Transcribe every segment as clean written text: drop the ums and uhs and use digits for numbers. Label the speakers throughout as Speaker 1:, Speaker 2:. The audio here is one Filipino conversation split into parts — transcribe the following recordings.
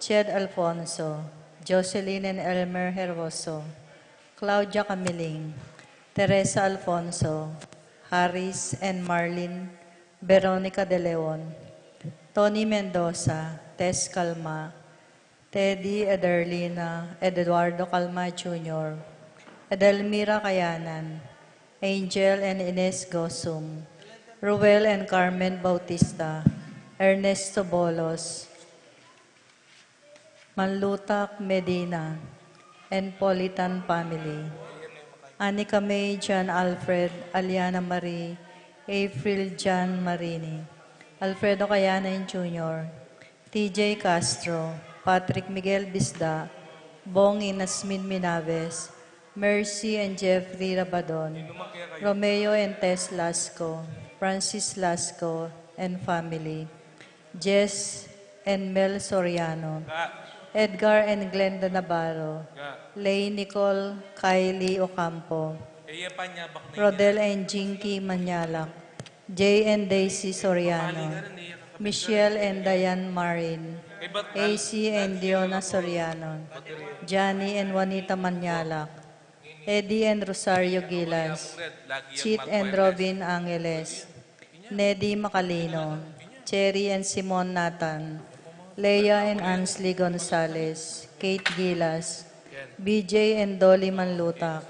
Speaker 1: Shed Alfonso, Jocelyn and Elmer Herboso, Claudia Camiling, Teresa Alfonso, Haris and Marlene Veronica De Leon, Tony Mendoza, Tess Calma, Teddy Ederlina, Eduardo Calma Jr., Edelmira Kayanan, Angel and Ines Gosum, Ruel and Carmen Bautista, Ernesto Bolos, Manlutak Medina, and Politan family. Anika May, John Alfred, Aliana Marie, April John Marini, Alfredo Cayanan Jr., TJ Castro, Patrick Miguel Bisda, Bong Inasmin Minaves, Mercy and Jeffrey Rabadon, Romeo and Tess Lasco, Francis Lasco and family, Jess and Mel Soriano, Edgar and Glenda Navarro, Lay Nicole Kylie Ocampo, Rodel and Jinky Manyalak, Jay and Daisy Soriano, Michelle and Diane Marin, AC and Diona Soriano, Johnny and Juanita Manyalak, Eddie and Rosario Gilas, Chit and Robin Angeles, Neddy Macalino, Cherry and Simon Nathan, Leia and Ansley Gonzalez, Kate Gilas, BJ and Dolly Manlutak,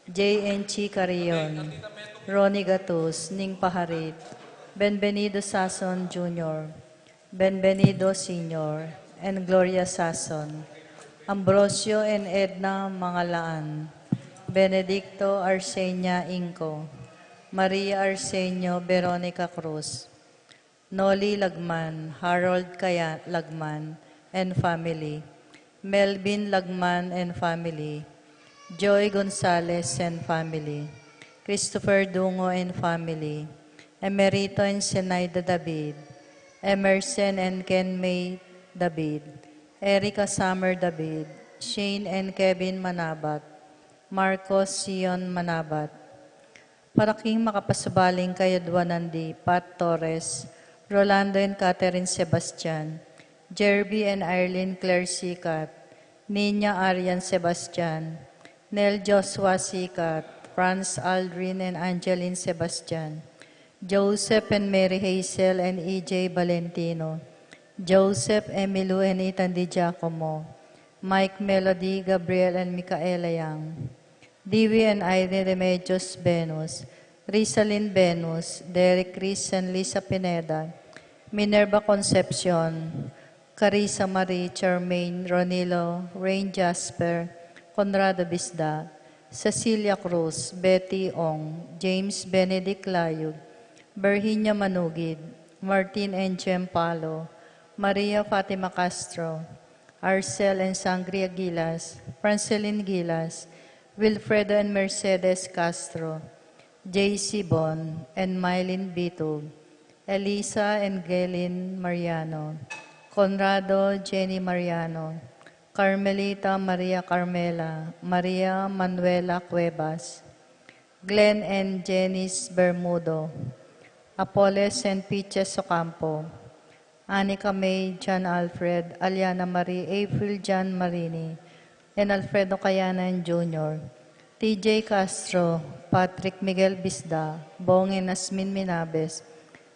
Speaker 1: J and Chi Carrion, Ronnie Gatus, Ning Paharit, Benvenido Sason Jr., Benvenido Sr., and Gloria Sason, Ambrosio and Edna Mangalaan, Benedicto Arsenia Inco, Maria Arsenio Veronica Cruz, Noli Lagman, Harold Kaya Lagman, and family, Melvin Lagman and family, Joy Gonzalez and family, Christopher Dungo and family, Emerito and Senaida David, Emerson and Ken May David, Erica Summer David, Shane and Kevin Manabat, Marcos Sion Manabat, Paraking makapasabaling kayadwanandi, Pat Torres, Rolando and Catherine Sebastian, Jerby and Arlene Claire Sikat, Nina Arian Sebastian, Nel Joshua Sikat, Franz Aldrin and Angeline Sebastian, Joseph and Mary Hazel and EJ Valentino, Joseph, Emilu and Ethan Di Giacomo, Mike Melody, Gabriel and Micaela Yang, Divi and Irene Remedios Venus, Rizalyn Venus, Derek Chris and Lisa Pineda, Minerva Concepcion, Carissa Marie, Charmaine, Ronilo, Rain Jasper, Conrado Bisda, Cecilia Cruz, Betty Ong, James Benedict Layug, Virginia Manugid, Martin and Jem Palo, Maria Fatima Castro, Arcel and Sangria Gilas, Francelyn Gilas, Wilfredo and Mercedes Castro, J.C. Bon and Mylene Bitug, Elisa and Galen Mariano, Conrado Jenny Mariano, Carmelita Maria Carmela, Maria Manuela Cuevas, Glenn and Janice Bermudo, Apoles and Peaches Ocampo, Anika May, John Alfred, Aliana Marie, April John Marini, and Alfredo Cayanan Jr., TJ Castro, Patrick Miguel Bisda, Bong and Asmin Minabes,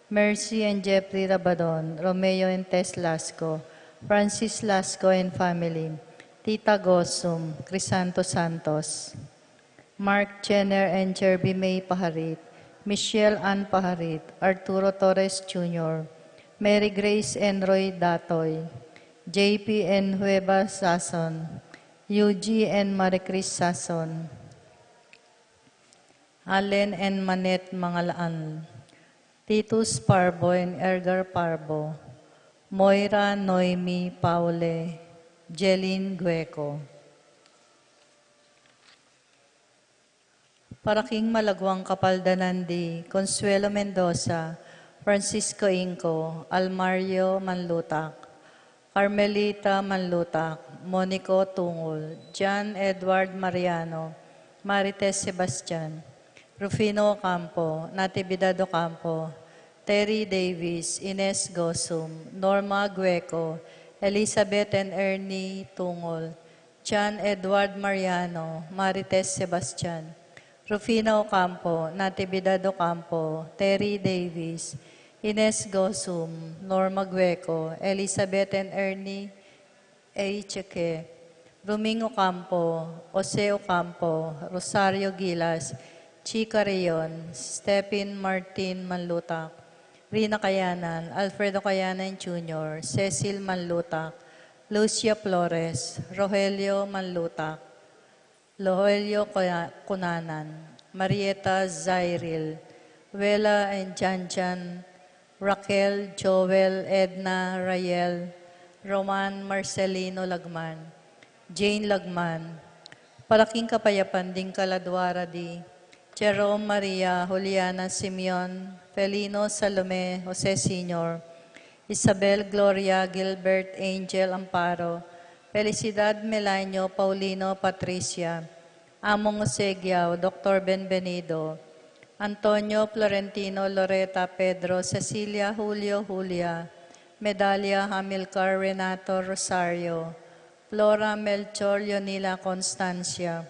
Speaker 1: Mercy and Jeffrey Rabadon, Romeo and Tess Lasco, Francis Lasco and family, Tita Gosum, Crisanto Santos, Mark Jenner and Jerby May Paharit, Michelle Ann Paharit, Arturo Torres Jr., Mary Grace and Roy Datoy, JP and Hueva Sason, UG and Maricris Sason, Allen and Manette Mangalaan, Titus Parbo and Edgar Parbo, Moira Noemi Paule, Jeline Gueco. Paraking Malagwang Kapaldanandi, Consuelo Mendoza, Francisco Inco, Almario Manlutak, Carmelita Manlutak, Monico Tungol, John Edward Mariano, Marites Sebastian, Rufino Ocampo, Natividad Ocampo, Terry Davis, Ines Gosum, Norma Gueco, Elizabeth and Ernie Tungol, John Edward Mariano, Marites Sebastian, Rufina Ocampo, Natividad Ocampo, Terry Davis, Ines Gosum, Norma Gueco, Elizabeth and Ernie A. Cheque, Ruming Ocampo, Jose Ocampo, Rosario Gilas, Chica Rayon, Stephen Martin Manlutak, Rina Kayanan, Alfredo Kayanan Jr., Cecil Manlutak, Lucia Flores, Rogelio Manlutak, Lohelio Cunanan, Marieta Zairil, Wela and Janjan, Raquel, Joel, Edna, Rayel, Roman Marcelino Lagman, Jane Lagman, Palaking Kapayapan ding Kaladwara di Jerome Maria, Juliana Simeon, Felino Salome, Jose Sr., Isabel Gloria, Gilbert Angel Amparo, Felicidad Melanio, Paulino Patricia, Among Osegiao, Dr. Benvenido, Antonio Florentino Loreta Pedro, Cecilia Julio Julia, Medalia Hamilcar Renato Rosario, Flora Melchor Leonila Constancia,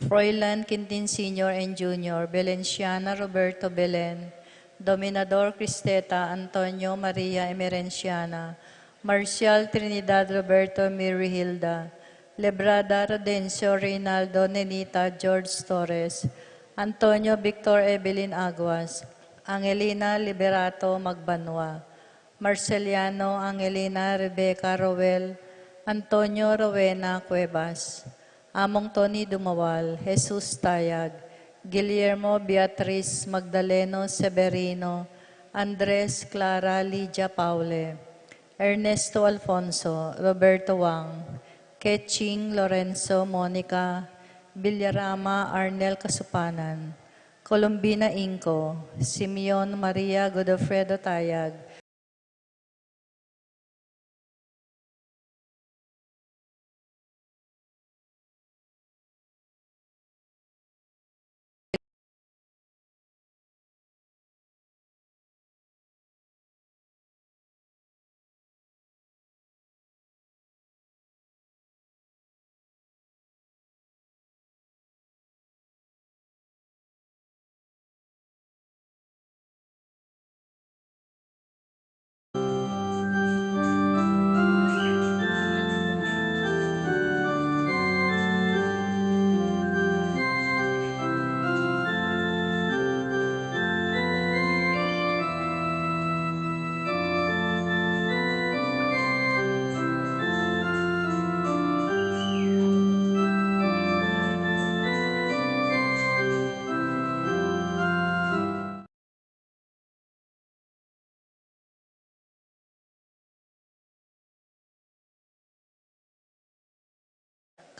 Speaker 1: Froilan Quintin Sr. and Jr., Belenciana Roberto Belen, Dominador Cristeta Antonio Maria Emerenciana, Marcial Trinidad Roberto Mirihilda, Lebrada Rodencio Reynaldo Nenita George Torres, Antonio Victor Evelyn Aguas, Angelina Liberato Magbanwa, Marceliano Angelina Rebecca Rowel, Antonio Rowena Cuevas, Among Tony Dumawal, Jesus Tayag, Guillermo Beatriz Magdaleno Severino, Andres Clara Lydia Paule, Ernesto Alfonso, Roberto Wang, Ketching Lorenzo Monica, Villarama Arnel Kasupanan, Colombina Inco, Simeon Maria Godofredo Tayag,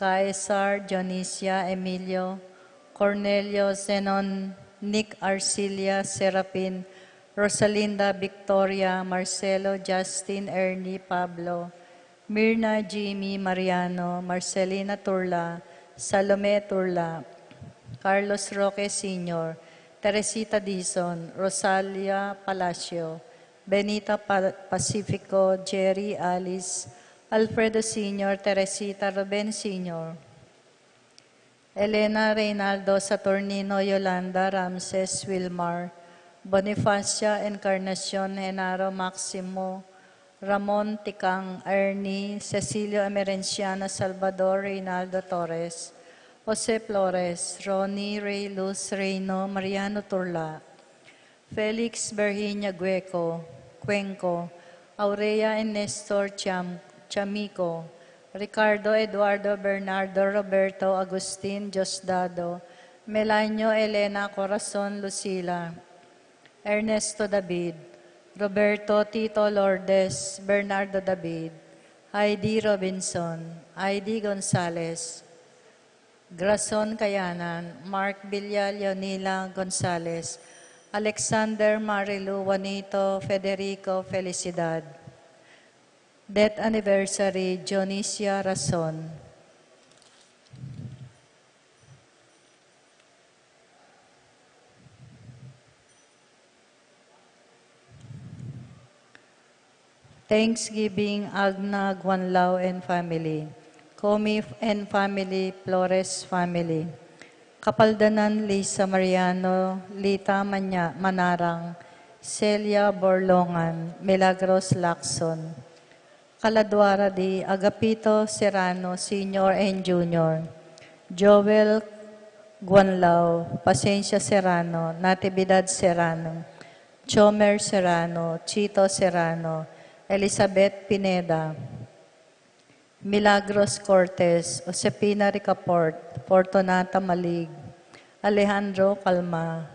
Speaker 1: Caesar, Dionisia, Emilio, Cornelio, Zenon, Nick Arcilia, Serapin, Rosalinda, Victoria, Marcelo, Justin, Ernie, Pablo, Mirna, Jimmy, Mariano, Marcelina Turla, Salome Turla, Carlos Roque Sr., Teresita Dizon, Rosalia Palacio, Benita Pacifico, Jerry Alice, Alfredo Sr., Teresita Ruben Sr., Elena Reynaldo Saturnino Yolanda Ramses Wilmar, Bonifacia Encarnacion Genaro Maximo, Ramon Ticang Ernie, Cecilio Emerenciana Salvador Reynaldo Torres, Jose Flores, Ronnie Ray Luz Reyno Mariano Turla, Felix Berhiña Cuenco, Aurea and Nestor Chamico, Ricardo Eduardo Bernardo Roberto Agustin Diosdado, Melanio Elena Corazon Lucila, Ernesto David, Roberto Tito Lourdes, Bernardo David, Heidi Robinson, Heidi Gonzalez, Grason Kayanan, Mark Villa Leonila Gonzalez, Alexander Marilu Juanito Federico Felicidad. Death Anniversary, Dionisia Rason. Thanksgiving, Agna, Guanlao and family. Comif and family, Flores family. Kapaldanan, Lisa Mariano, Lita Manarang, Celia Borlongan, Milagros Lacson. Caladwara di Agapito Serrano, Senior and Junior. Joel Guanlao, Pasencia Serrano, Natividad Serrano, Chomer Serrano, Chito Serrano, Elizabeth Pineda, Milagros Cortez, Josepina Ricaport, Fortunata Malig, Alejandro Calma,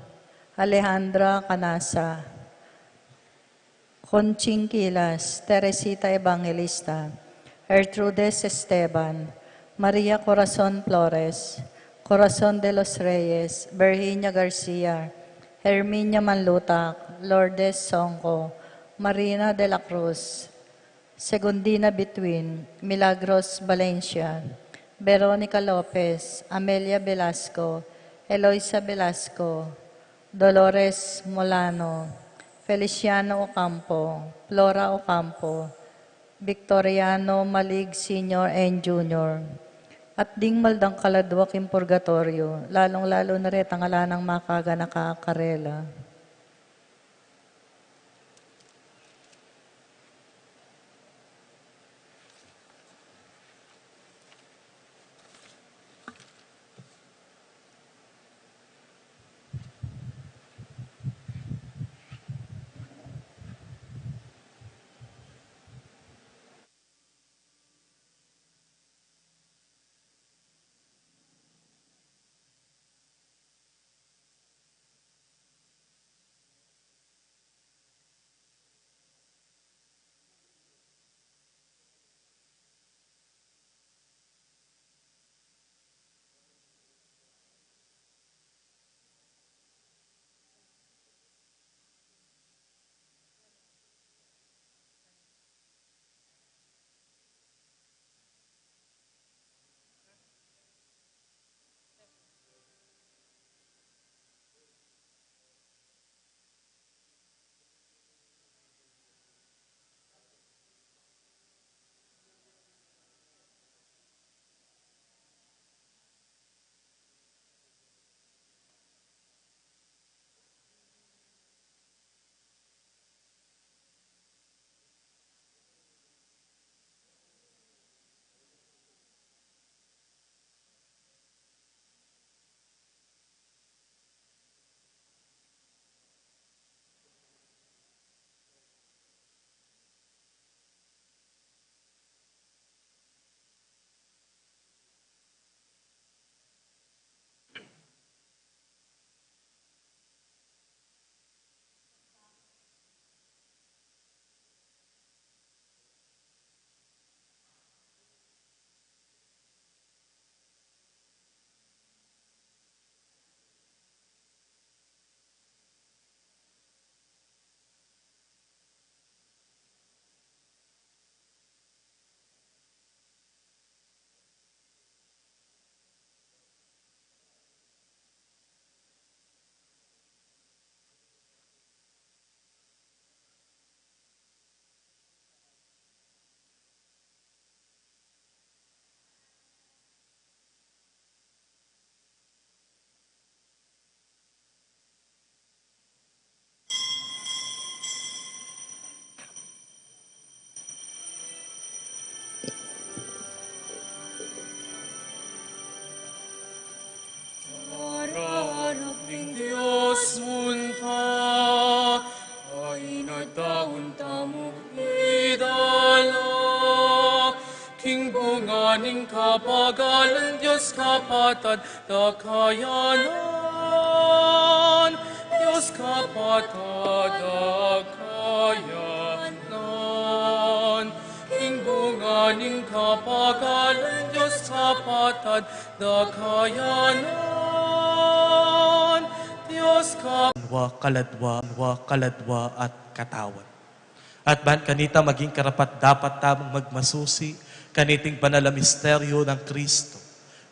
Speaker 1: Alejandra Canasa, Conching Quilas, Teresita Evangelista, Ertrudes Esteban, Maria Corazon Flores, Corazon de los Reyes, Virginia Garcia, Herminia Manlutak, Lourdes Songco, Marina de la Cruz, Segundina Between, Milagros Valencia, Veronica Lopez, Amelia Velasco, Eloisa Velasco, Dolores Molano, Feliciano Ocampo, Flora Ocampo, Victoriano Malig Senior and Junior, at ding maldang kaladwak in purgatorio, lalong-lalo na rin ang alanang makaga nakakarela.
Speaker 2: Aning kapagalan, Diyos kapatid, dakayanan. Diyos kapatid, dakayanan. Ingbunganing kapagalan, Diyos kapatid, dakayanan. Diyos
Speaker 3: kaladwa, kaladwa at katawan. At ban kanita maging karapat dapat tamang magmasusi, kaniting banal misteryo ng Kristo.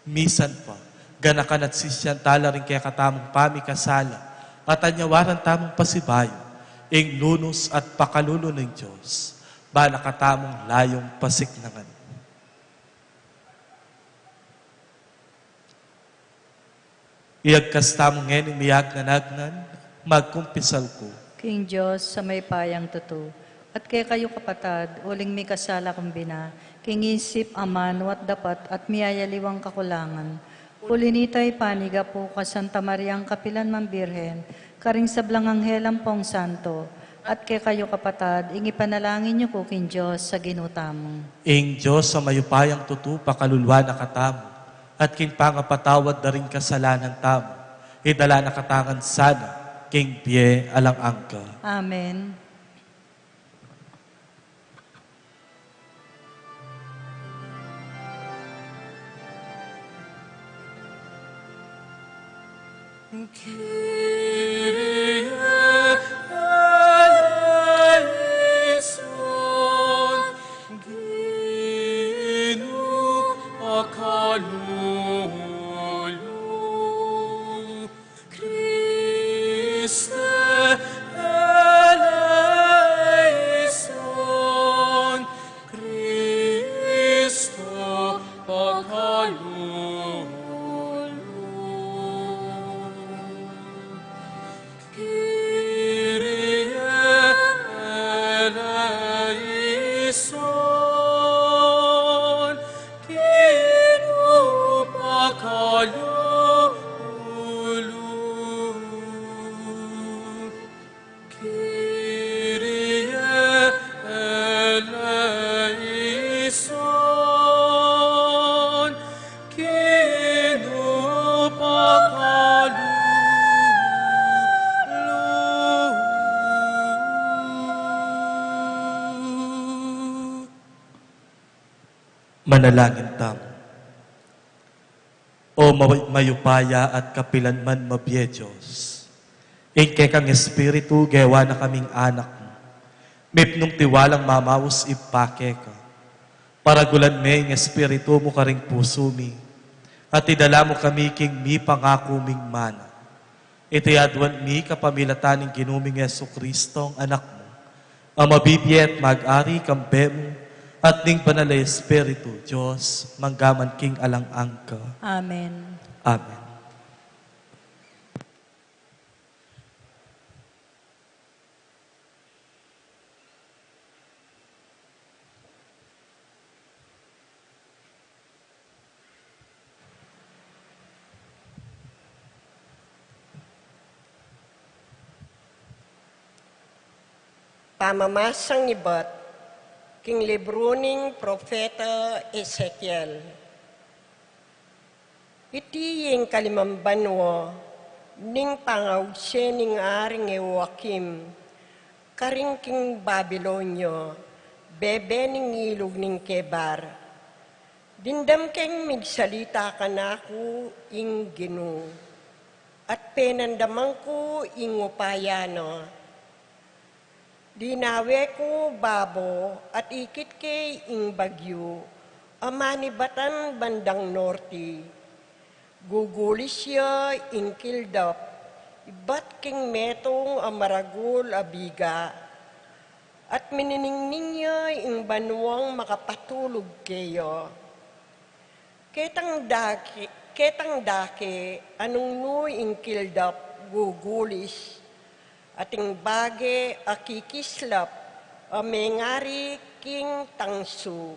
Speaker 3: Misan pa, ganakan at sisyan tala rin kaya katamang pamikasala, at anyawaran tamang pasibayo, ing lunos at pakalulo ng Diyos. ba nakatamong layong pasiknangan. Iagkas tamong ngayon umiyag na nagnan, magkumpisal ko.
Speaker 1: King Diyos sa may payang tutu, at kay kayo kapatad, uling may kasala kumbina, king isip aman, wat dapat, at miyayaliwang kakulangan. Ulinitay paniga po ka Santa Mariang Kapilan Mambirhen, karing sablang anghelang pong santo, at kay kayo kapatad, ingi panalangin niyo po king Diyos sa ginutamong.
Speaker 3: Ing Diyos sa mayupayang tutu, pakalulwa na katamo, at king pangapatawad na rin kasalanan tamo, idala na katangan sana, king pie alang angka.
Speaker 1: Amen.
Speaker 2: Kyrie eleison, Ginu akalulu, Christe eleison, Christo akalulu. Kyrie eleison, Ginu akalulu, Kyrie eleison, Ginu akalulu.
Speaker 3: Manalangin tamo. O mayupaya at kapilanman mabye Diyos, ingke kang Espiritu, gawa na kaming anak mo. Mipnong tiwalang mamawos ipake ka. Paragulan me ng Espiritu mo karing puso mi, at idala mo kami king mi pangako ming mana. Itiadwan mi kapamilatan ng ginuming Yesu Kristo ang anak mo, ang mabibye at mag-ari kambe mo, at ning banal na Espiritu, Diyos, manggaman king alang angka.
Speaker 1: Amen.
Speaker 3: Amen.
Speaker 4: Pamamasang ibat, king libro ning Propeta Ezekiel. Iti yung kalimambanwa, ning pangawse ning aring Joachim, karing king Babilonyo, bebe ning ilog ning Kebar. Dindam keng migsalita ka na ko ing Ginu, at penandamang ko ing upayano. Dinawe ko babo at ikit kay ing bagyo, amanibatan bandang norte. Gugulis siya ing kildap, ibat king metong amaragul abiga. At mininingning niya ing banwang makapatulog kayo. Ketang dake, anong nu ing kildap gugulis, ating bage akikislap, mengari king tangsu.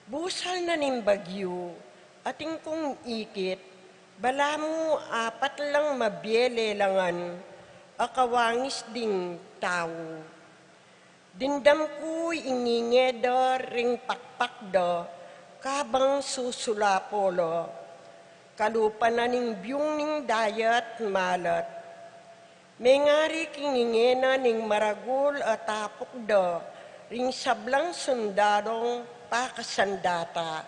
Speaker 4: Busal na ning bagyo, ating kong ikit, balamu apat lang mabielelangan, akawangis ding tao. Dindam ko ingingeda ring pakpakda, kabang susulapolo, kalupa na ning biyong ning dayat malat. Mengari kingingena ning maragul at tapokda, ring sablang sundadong pakasandata.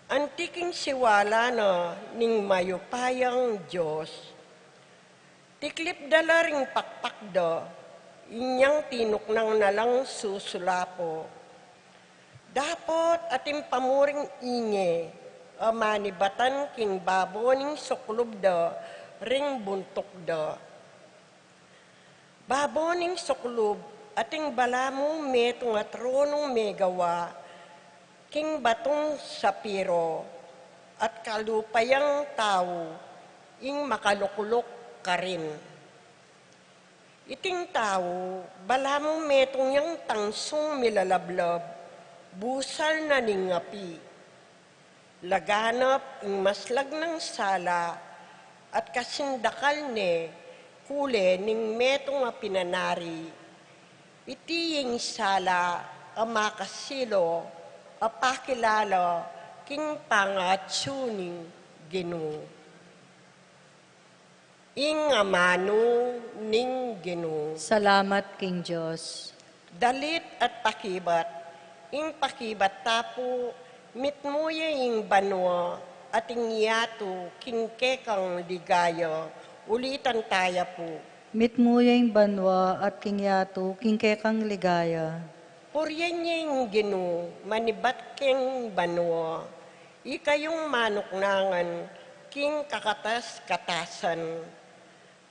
Speaker 4: Antiking siwala na ning mayupayang Diyos. Tiklip dala ring pakpakda, inyang tinuknang nalang susulapo. Dapot ating pamuring inge, amanibatan king babo ning suklubda, ring buntok da. Baboning suklob, ating balamo metong at ronong megawa, king batong sapiro, at kalupayang tao, ing makalukulok ka rin. Iting tao, balamo metong yang tangsong milalablab, busal na ningapi, laganap ing maslag ng sala, at kasindakal ne, kule ning metong pinanari, iti yung sala, amakasilo, apakilala, king pangatsuning Ginoo. Ing amano ning Ginoo.
Speaker 1: Salamat, King Diyos.
Speaker 4: Dalit at pakibat, ing pakibat tapo, mitmuya ing banwa, at ing yato, king kekang ligaya, ulitan taya po.
Speaker 1: Mitmuyeng banwa at kingyato, kingkekang ligaya.
Speaker 4: Puryan niya yung Ginoo, manibat keng banwa, ikayong manuknangan, king kakatas-katasan.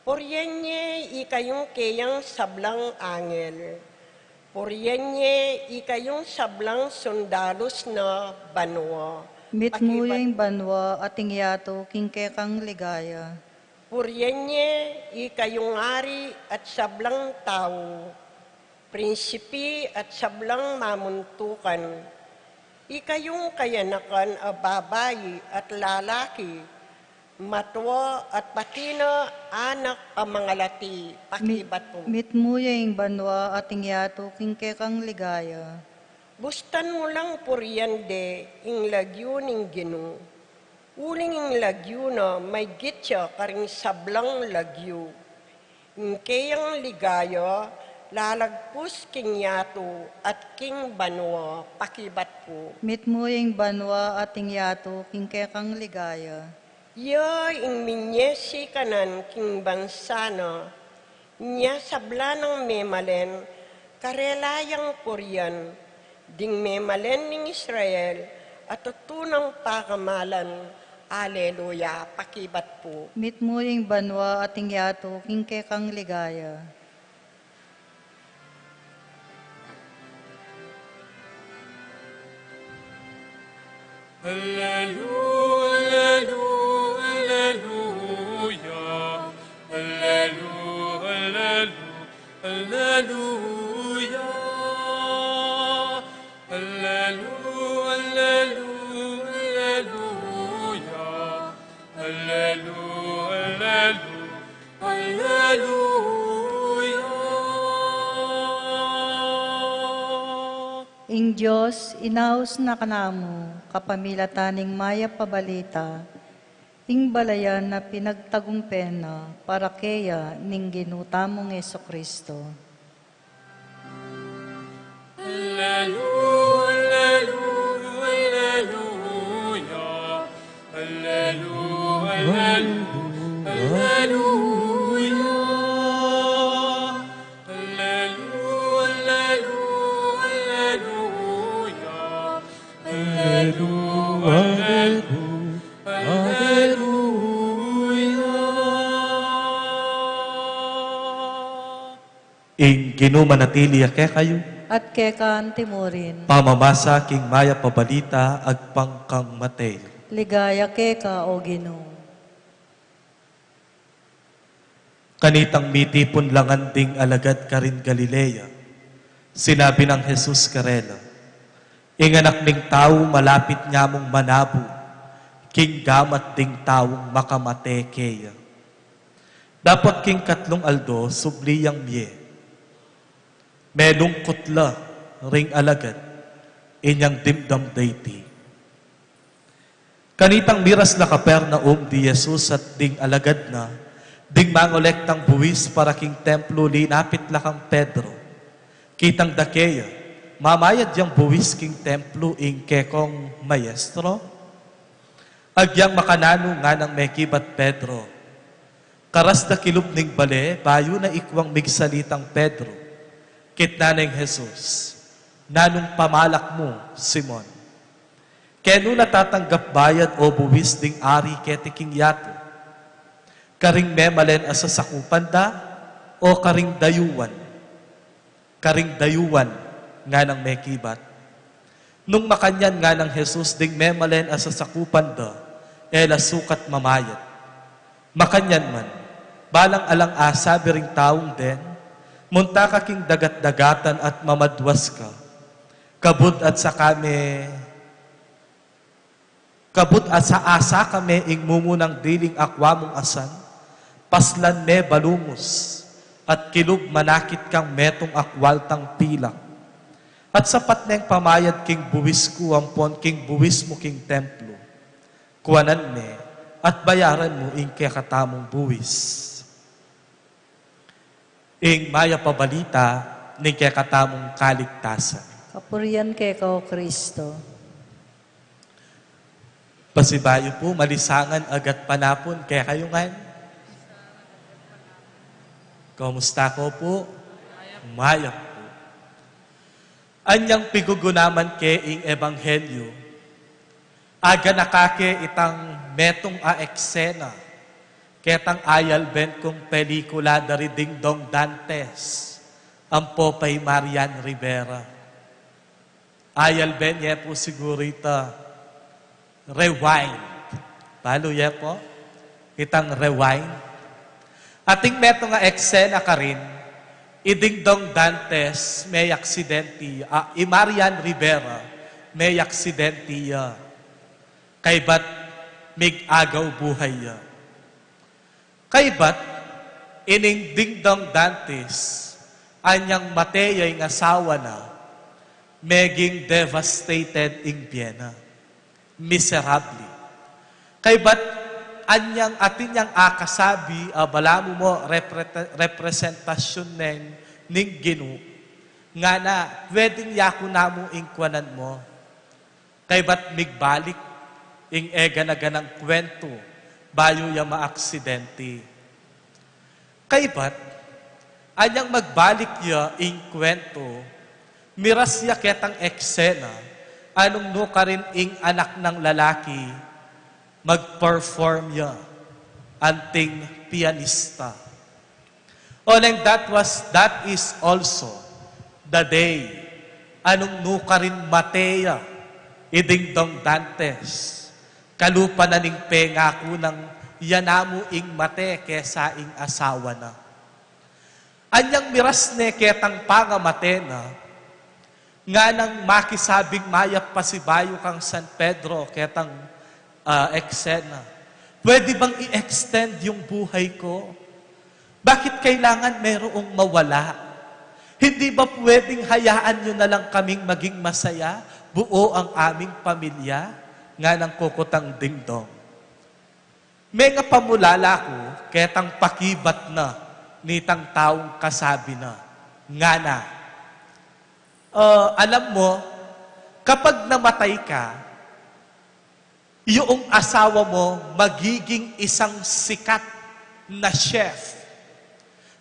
Speaker 4: Puryan niya ikayong kayang sablang angel, puryan niya ikayong sablang sundalos na banwa.
Speaker 1: Mitmuyeng banwa at kingyato, kingkekang ligaya.
Speaker 4: Puryan niya ikayong ari at sablang tao, prinsipi at sablang mamuntukan, ikayong kayanakan a babayi at lalaki, matwa at patina anak a mga lati, pakibat po.
Speaker 1: Mitmuyeng banwa at kingyato, kingkekang ligaya.
Speaker 4: Bustan mo lang puryan de, ing lagyo ning Ginoo. Uling ing lagyo na may gitya karing sablang lagyo. Ing kayang ligaya, lalagpus king yato at king banwa, pakibat po.
Speaker 1: Mitmuyeng banwa at kingyato, kingkekang ligaya.
Speaker 4: Ya ing minyesi kanan king bansana, niya sabla ng memalen, karelayang puryan, ding memalen ning Israel, at tutunang pakamalan, Aleluya, pakibat po.
Speaker 1: Mitmuyeng banwa at kingyato, kingkekang ligaya.
Speaker 2: Alleluia, alleluia, alleluia, alleluia, alleluia, alleluia, alleluia, alleluia.
Speaker 1: Ing Diyos, inaos na kanamo, kapamilataning maya pabalita, ing balayan na pinagtagumpena, para kaya ning ginutamong Yeso Kristo.
Speaker 2: Alleluia, alleluia, alleluia, alleluia,
Speaker 3: Ing ginumanatili ke kayo,
Speaker 1: At kekaan timurin,
Speaker 3: pamamasa king maya pabalita agpangkang Mateo.
Speaker 1: ligaya keka o Ginoo.
Speaker 3: Kanitang mitipon langan ding alagad ka rin Galilea. Sinabi ng Jesus karela, inganak ning tao malapit niya mong manabu, king gamat ding taong makamate keya. Dapat king katlong aldo subliyang miye. Melungkot la ring alagad, inyang dimdam dayti. Kanitang miras na Kapernaum di Jesus at ding alagad na, ding mangolektang buwis para king templo linapit lakang Pedro. Kitang dakeya, mamayad yang buwis king templo ing kekong maestro. Agyang makanano nga ng mekibat Pedro. Karas na kilub ning bale, bayo na ikwang migsalitang Pedro. Kitna ng Jesus, nanong pamalak mo, Simon. Keno natatanggap bayad o buwis ding ari ketiking yato. Karing memalen asa sakupan da o karing dayuan. karing dayuan nga ng mekibat. Nung makanyan nga ng Jesus ding memalen asa sakupan da, ela sukat mamayat. Makanyan man, balang alang asabi ring taong den, munta ka king dagat-dagatan at mamadwas ka. Kabud at sa asa kami ing mumunang diling akwa mong asan, paslan me balumos, at kilub manakit kang metong akwaltang pilak. At sapat na yung pamayad king buwis ko ampon king buwis mo king templo. Kuwanan me, at bayaran mo ing kakatamong buwis. Ing maya pabalita ning kakatamong kaligtasan.
Speaker 1: Kapurian kay kao Kristo.
Speaker 3: Pasibayo po, malisangan agat panapon, kaya kayo nga. Kamusta ko po? Maya po. Anyang pigugunaman ke ing ebanghelyo, aga nakake itang metong a eksena, ketang ayal ben kong pelikula dari Ding Dong Dantes, ang Popay Marian Rivera. Ayal ben, ye po siguro ita, rewind. Palo ye po? Itang rewind. Ating meto nga eksena ka rin, Iding Dong Dantes may aksidenti, Marian Rivera may aksidenti kay bat mig agaw buhay kay bat ining Ding Dong Dantes anyang mateyay ng asawa na meging devastated in Vienna. Miserably. Kay bat anyang atinyang akasabi, balamu mo representasyon ning Ginu, nga na pwedeng yako na mo ingkwanan mo. Kay ba't migbalik ing ega na ganang kwento, bayo ya maaksidente. Kay ba't anyang magbalik ya ing kwento, miras ya ketang eksena, anong no ka rin ing anak ng lalaki, mag-perform ya anting pianista. Oneng that is also the day anong nuka rin Matea Iding Dong Dantes kalupa na ning pengako ng yanamu ing mate kesa ing asawa na. Anyang miras ne ketang pangamate na nga nang makisabing mayap pasibayo kang San Pedro ketang eksena. Pwede bang i-extend yung buhay ko? Bakit kailangan merong mawala? Hindi ba pwedeng hayaan nyo na lang kaming maging masaya? Buo ang aming pamilya? Nga ng kukutang dingdong. May nga pamulala ko, ketang pakibat na, nitang taong kasabi na. Nga na. Alam mo, kapag namatay ka, yung asawa mo magiging isang sikat na chef.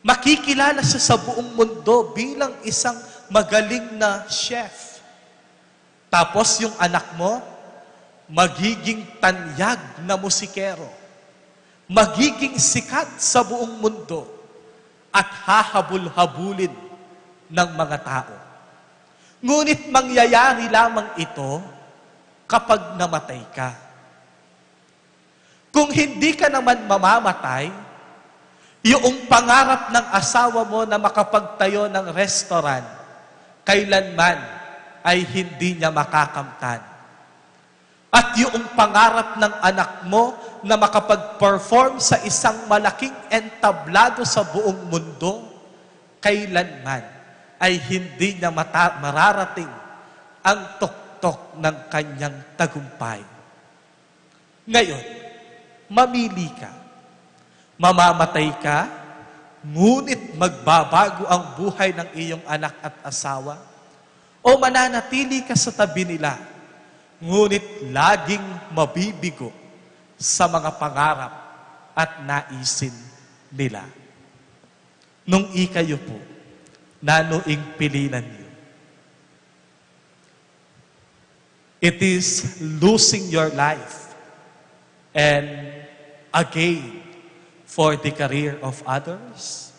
Speaker 3: Makikilala siya sa buong mundo bilang isang magaling na chef. Tapos yung anak mo, magiging tanyag na musikero. Magiging sikat sa buong mundo at hahabul-habulin ng mga tao. Ngunit mangyayari lamang ito kapag namatay ka. Kung hindi ka naman mamamatay, yung pangarap ng asawa mo na makapagtayo ng restaurant, kailanman ay hindi niya makakamtan. At yung pangarap ng anak mo na makapag-perform sa isang malaking entablado sa buong mundo, kailanman ay hindi niya mararating ang tuktok ng kanyang tagumpay. Ngayon, mamili ka. Mamamatay ka, ngunit magbabago ang buhay ng iyong anak at asawa, o mananatili ka sa tabi nila, ngunit laging mabibigo sa mga pangarap at naisin nila. Nung ikayo po, nanuing pilinan niyo. It is losing your life and again for the career of others,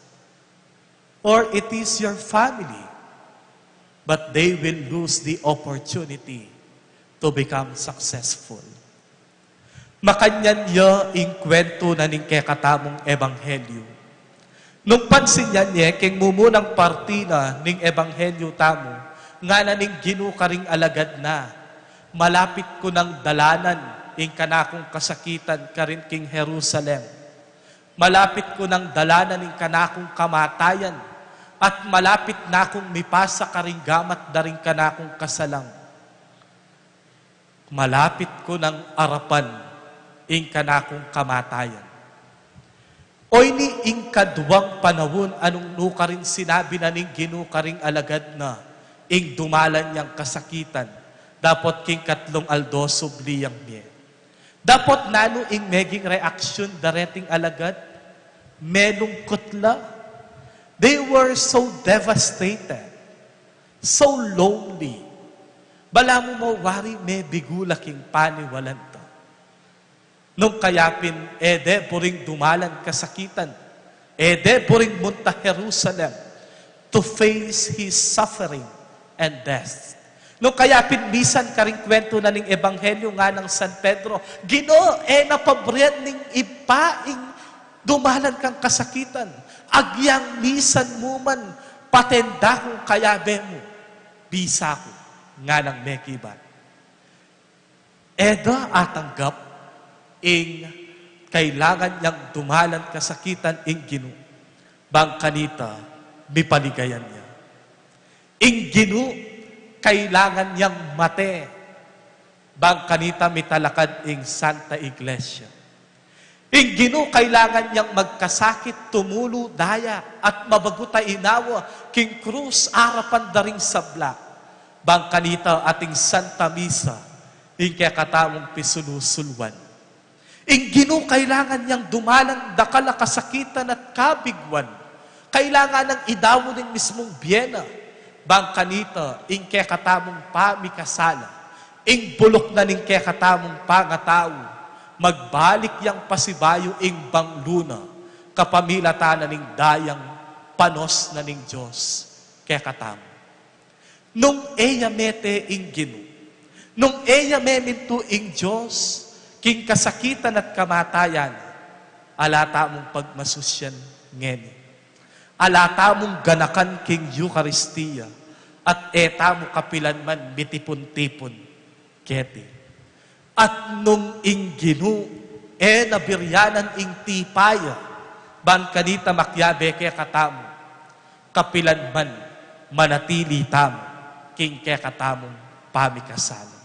Speaker 3: or it is your family but they will lose the opportunity to become successful. Makanyan niya ing kwento na ning kekatamong ebanghelyo. Nung pansin niya king mumunang partina ning ebanghelyo tamo, nga na ning ginukaring alagad na, malapit ko ng dalanan ing kanakong kasakitan karin king Jerusalem. Malapit ko ng dalanan ing kanakong kamatayan, at malapit na akong mipasa karing gamat daring kanakong kasalang. Malapit ko ng arapan ing kanakong kamatayan. Oy ni ing kadwang panahon anong nukarin sinabi na ning ginukaring alagad na ing dumalan niyang kasakitan, dapat king katlong aldoso bliyang miye. Dapat nano ing meging reaksyon dareting alagad, melungkot la. They were so devastated, so lonely. Bala mo mawari me bigulaking paniwalan to. Nung kayapin, ede puring dumalan kasakitan, ede puring munta Jerusalem to face his suffering and death. Nung kayapin, bisan karing kwento na ning ebanghelyo nga ng San Pedro, Ginoo, napabriyan ning ipaing dumalan kang kasakitan. Agyang misan mo man, patenda kong kayabe mo, bisa ko, nga ng mekibat. Eda atanggap, ing kailangan niyang dumalan kasakitan ing Ginoo. Bang kanita, mipaligayan niya. Ing Ginoo, kailangan niyang mate. Bang kanita mitalakad ing Santa Iglesia. Ing Ginoo, kailangan niyang magkasakit, tumulo, daya, at mabaguta inawa, king krus, arapan daring sabla. Bang kanita ating Santa Misa, ing kakatamong pisulusulwan. Ing Ginoo, kailangan niyang dumalang dakala kasakitan at kabigwan. Kailangan ng idawo ng mismong biyena. Bang kanita, ing kakatamong pamikasala. Ing bulok na ning kakatamong pangatao. Magbalik yang pasibayo ing bangluna, kapamilata na ning dayang panos na ning Diyos, kekatamo. Nung eya mete ing Ginoo, nung eya meminto ing Diyos, king kasakitan at kamatayan, alata mong pagmasusyan ngeni. Alata mong ganakan king Eucharistia, at eta mo kapilan man mitipon-tipon, kete. At nung ing Ginoo, nabiryanan ing tipaya, ban kanita makyabe kaya katamo, kapilan man manatili tamo, king kaya katamong pamikasala.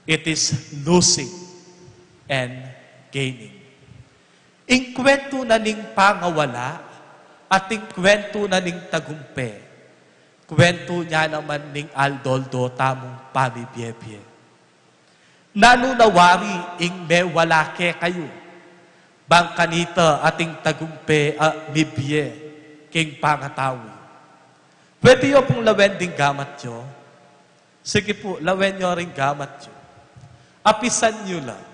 Speaker 3: It is losing and gaining. Ing kwento na ning pangawala, at ing kwento na ning tagumpe, kwento niya naman ning aldoldo tamong pamibiyebye. Nanunawari ing me wala ke kayo. Bang kanita ating tagumpe mibye king pangatawi. Pwede yo pong lawen ding gamat yo. Sige po, lawen nyo ring gamat yo. Apisan nyo lang.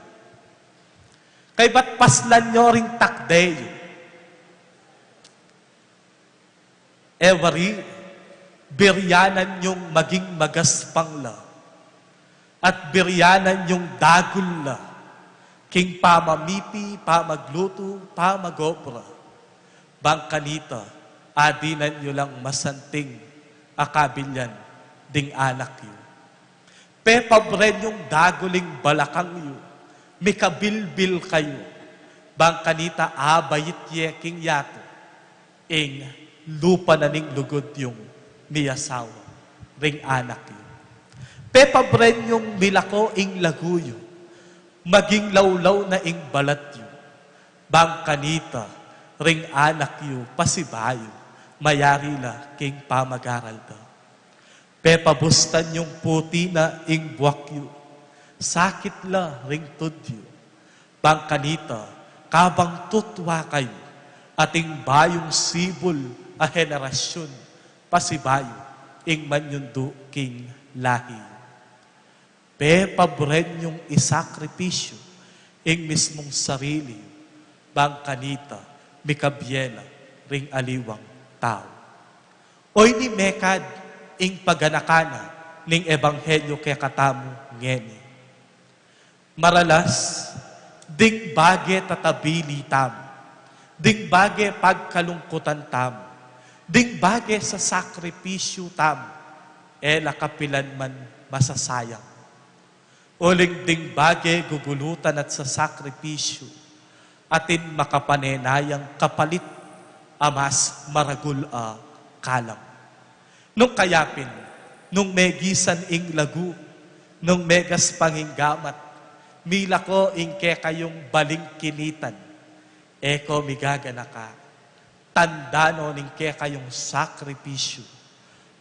Speaker 3: Kay ba't paslan nyo ring takdeyo. Every biryanan nyong maging magaspang la. At biryanan yung dagul la, king pamamipi, pamagluto, pamagobra. Bang kanita, adinan nyo lang masanting akabilyan ding anak yu. Pepabren yung daguling balakang yu, mikabilbil kayo. Bang kanita, abayit ye king yato, ing lupa na ning lugod yung miyasawa, ring anak yu. Pepabren yung milako ing laguyo, maging lawlaw na ing balat yu. Bang kanita, ring anak yu, pasibayo, mayari la king pamagaral da. Pepabustan yung puti na ing buwak yu, sakit la ring tudyo. Bang kanita, kabang tutwa kayo, ating bayong sibol a henerasyon, pasibayo, ing manyundo king lahi. Pepabren yung isakripisyo, ing mismong sarili, bang kanita, mikabyela, ring aliwang tao. Oy ni mekad, ing paganakana ning ebanghelyo kay katamu ngeni. Maralas, digbage tatabili tam, digbage pagkalungkutan tam, digbage sa sakripisyo tam, kapilan man masasayang. Uling dingbage gugulutan at sa sakripisyo, atin makapanenayang kapalit amas maragul kalam. Nung kayapin, nung megisan ing lagu, nung megas panginggamat, mila ko ingke kayong baling kinitan, eko migagana ka, tandano ningke kayong sakripisyo,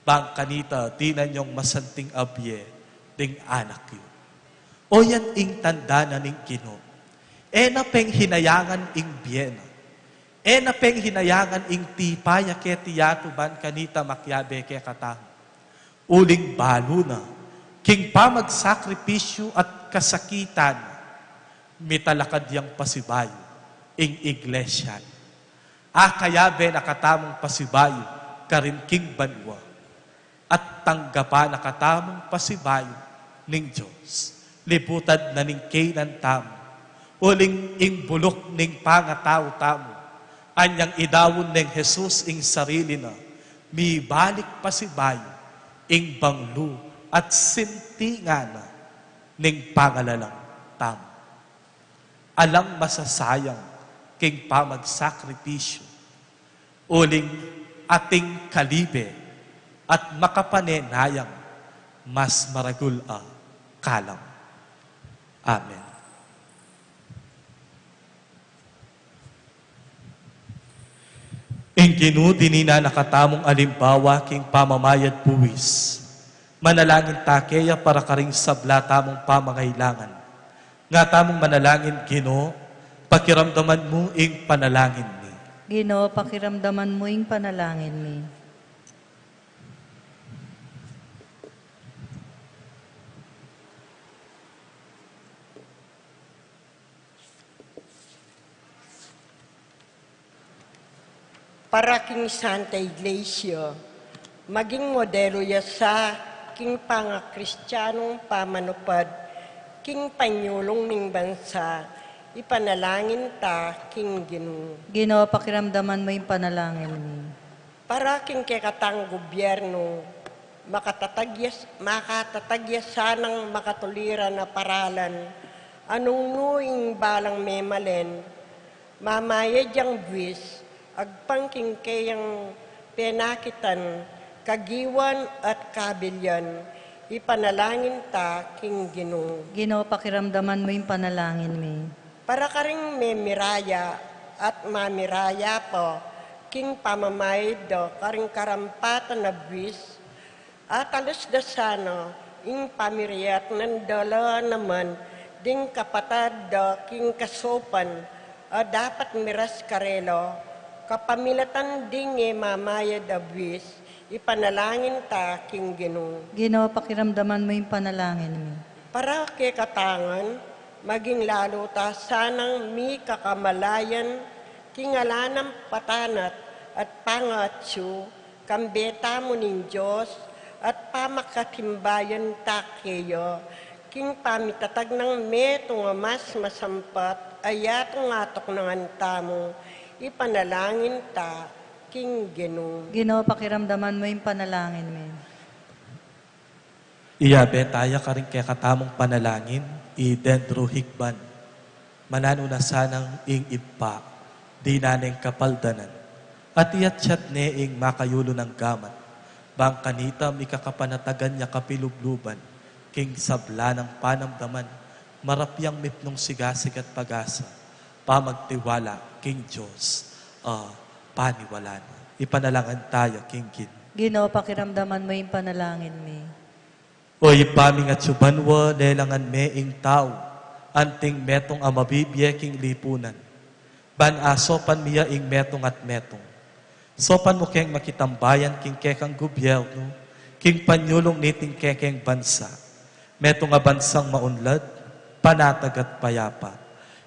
Speaker 3: bang kanita di na nyong masanting abye, ding anak yun. O yan ing tandana ning kino, na peng hinayangan ing biyena, na peng hinayangan ing tipaya ke tiyato ban kanita makyabe ke kataho. Uling balo na, king pamagsakripisyo at kasakitan, mitalakad yang pasibayo, ing iglesia. Kayabe nakatamong pasibayo, karin king banwa, at tanggapa nakatamong pasibayo, ning Diyos. Liputad na ning kainan tamo, uling ing bulok ning pangataw tamo, anyang idawon ning Jesus ing sarili na, mibalik pasibayo, ing banglo at sintingana ning pangalalang tamo. Alang masasayang king pamagsakripisyo, uling ating kalibe at makapanenayang mas maragul kalam. Amen. Ing dinina nakatamong alimbawa king pamamayad buwis, manalangin takeya para karing sabla tamong pamangailangan. Nga tamong manalangin Ginoo, pakiramdaman mo ing panalangin ni.
Speaker 1: Ginoo, pakiramdaman mo ing panalangin mi.
Speaker 4: Para king Santa Iglesia, maging modelo ya sa king panga-Kristiyanong pamanupad, king panyulong ning bansa, ipanalangin ta king Ginoo.
Speaker 1: Ginoo, pakiramdaman mo ing panalangin mi.
Speaker 4: Para king kekatang gobyerno, makatatagya sanang makatulira na paralan, anong nuing balang memalen, mamayad yang buwis, agpangking kayang penakitan, kagiwan at kabilyan, ipanalangin ta king Ginoo.
Speaker 1: Ginoo, pakiramdaman mo ing panalangin mi.
Speaker 4: Para karing memiraya at mamiraya po, king pamamayad do, karing karampatan na buwis, at alas dasano, ing pamiriyat ng dala naman, ding kapatad do, king kasopan, dapat miras karelo, kapamilatan ding mamayad abwis, ipanalangin ta king Ginoo.
Speaker 1: Ginoo, pakiramdaman mo ing panalangin mi.
Speaker 4: Para kay katangan, maging lalo ta sanang mi kakamalayan, kingalanang patanat at pangatsu, kambeta mo ning Diyos, at pamakatimbayan ta kayo, king pamitatag ng metong mas masampat, ayatong atok ng antamo, ipanalangin ta king Ginoo.
Speaker 1: Ginoo, pakiramdaman mo ing panalangin mi.
Speaker 3: Iyabe tayo karing kaya katamong panalangin, idendro hikban. Manano na sanang ing ipa, di naneng kapaldanan. At iyat ne ing makayulo ng gamat. Bang kanita mikakapanatagan niya kapilubluban, king sabla ng panamdaman, marapyang mipnong sigasig at pag-asa, pamagtiwala, king Diyos, paniwalan. Ipanalangan tayo, king Kin.
Speaker 1: Ginoo, pakiramdaman mo ing panalangin mi.
Speaker 3: Oy paming at subanwa, lelangan me ing tao, anting metong amabibye king lipunan. Ban asopan miya ing metong at metong. Sopan mo keng makitambayan king kekang gobyerno, king panyulong niting kekeng bansa. Metong nga bansang maunlad, panatag at payapa.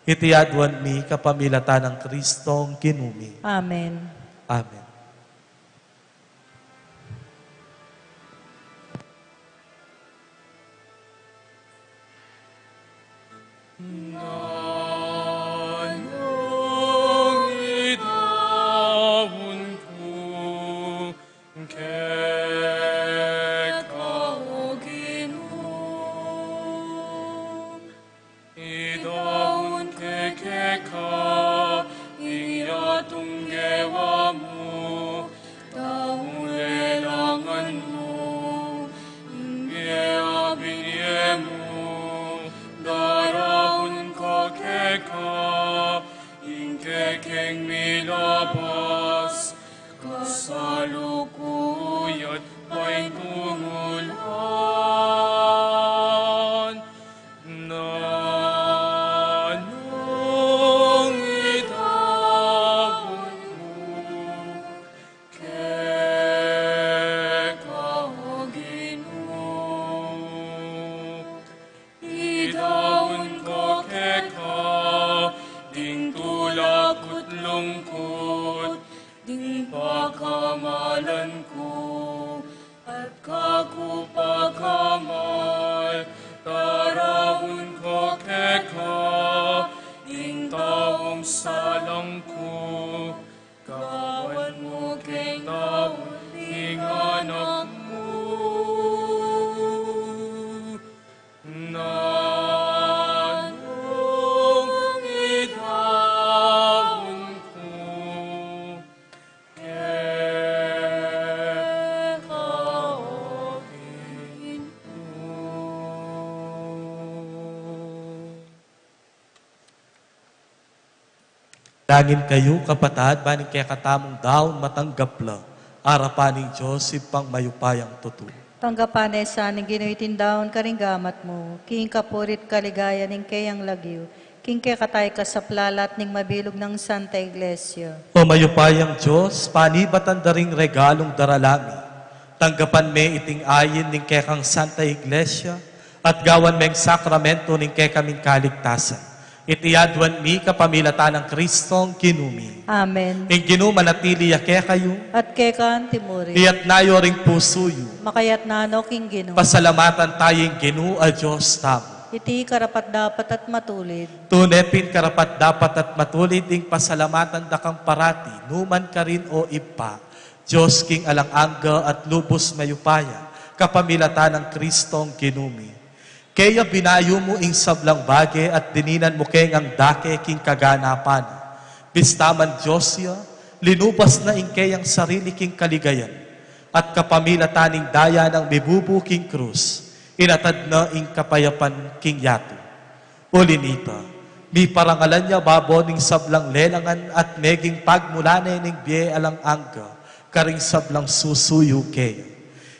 Speaker 3: Itiadwan mi kapamilatan ng Kristong kinumi.
Speaker 1: Amen.
Speaker 3: Amen.
Speaker 2: Nanong idaun ko kekao Ginoo. Idaun kekeka iyatong gewa mo, daulelangan mo, ingeabinye mo, darahon ko keka, ingkekeng milabas, kasalukuyat pa'y tungulan. Nanong idaun mo, kekao Ginoo. Idaun ko keka, ding tulak at lungkot, ding pakamalan ko, at kakupakamal, tarahon ko keka, ding taong salang ko, kawan mo kay taong ding anak mo. Nanong idaun ko, kekao Ginoo.
Speaker 3: Dangin kayo, kapatad, baning kaya katamong daon matanggap lang, arapaning Diyos, ipang mayupayang tutu.
Speaker 1: Tanggapan sa ning ginuitin daon karing gamat mo, king kapurit kaligaya ning kayang lagyo, king kaya katay ka sa plalat ning mabilog ng Santa Iglesia.
Speaker 3: O mayupayang Diyos, panibatan daring regalong daralami, tanggapan me iting ayin ning kekang Santa Iglesia, at gawan meng sakramento ning kekaming kaligtasan. Itiyadwan mi kapamilatan ng Kristong kinumi.
Speaker 1: Amen.
Speaker 3: Ing ginumanatili yake kayo,
Speaker 1: At kay kaan timuri,
Speaker 3: iyat nayo ring pusuyo,
Speaker 1: makayat nano king Ginoo.
Speaker 3: pasalamatan tayong ginu a Diyos tamo.
Speaker 1: Iti karapat dapat at matulid.
Speaker 3: Tunepin karapat dapat at matulid ding pasalamatan da kang parati, numan ka rin o ipa, Diyos king alang angga at lubos mayupaya, kapamilatan ng Kristong kinumi. Kaya binayo mo ing sablang bage at dininan mo keng ang dake king kaganapan. Bistaman Diyosya, linubas na ing kayang sarili king kaligayan, at kapamilataning daya ng mibubuking krus, inatad na ing kapayapan king yato. Ulinita, mi parangalan niya babo ning sablang lelangan at meging pagmulane ning biye alang angga, karing sablang susuyo kaya.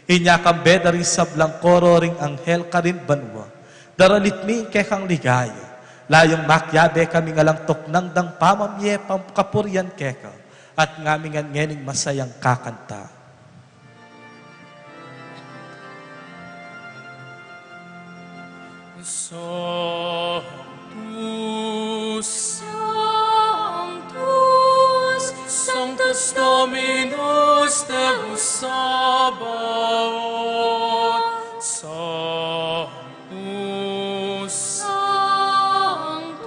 Speaker 3: Inya kambeda rin sablang koro ring anghel karin banwa, daralit mi kekang ligaya, layong makyabe kami ngalang toknang dang pamamye kapuryan keka, at ngamingan ngening masayang kakanta.
Speaker 2: Sanctus, Sanctus, Sanctus Dominus Deus Sabaoth. Sanctus, Sanctus,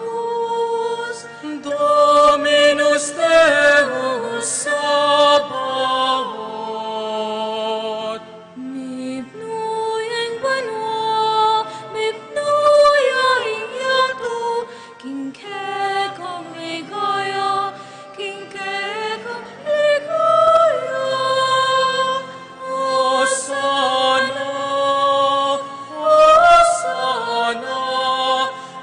Speaker 2: Dominus Deus Sabaoth.
Speaker 5: Mipnuyeng banwa, mipnuyeng yato, kingkekang ligaya, kingkekang ligaya.
Speaker 2: Hosanna, Hosanna,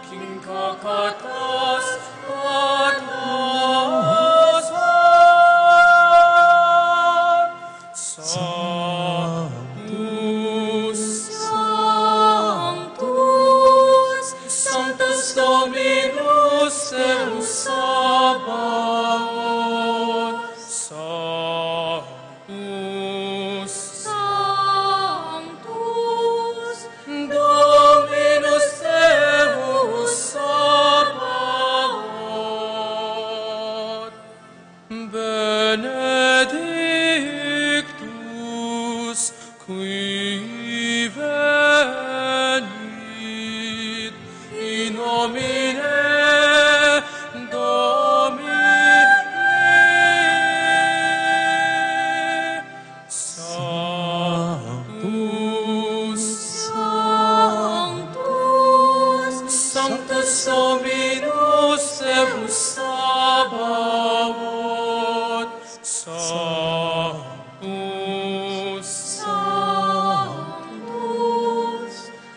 Speaker 2: King kakatas at Hosan. Sanctus,
Speaker 5: Sanctus,
Speaker 2: Sanctus Dominus Deus Sabaoth. Sanctus,
Speaker 5: Sanctus,
Speaker 2: Dominus Deus Sabaoth. Benedictus qui venit in nomine Deus Sabaoth, Sanctus,
Speaker 5: Sanctus,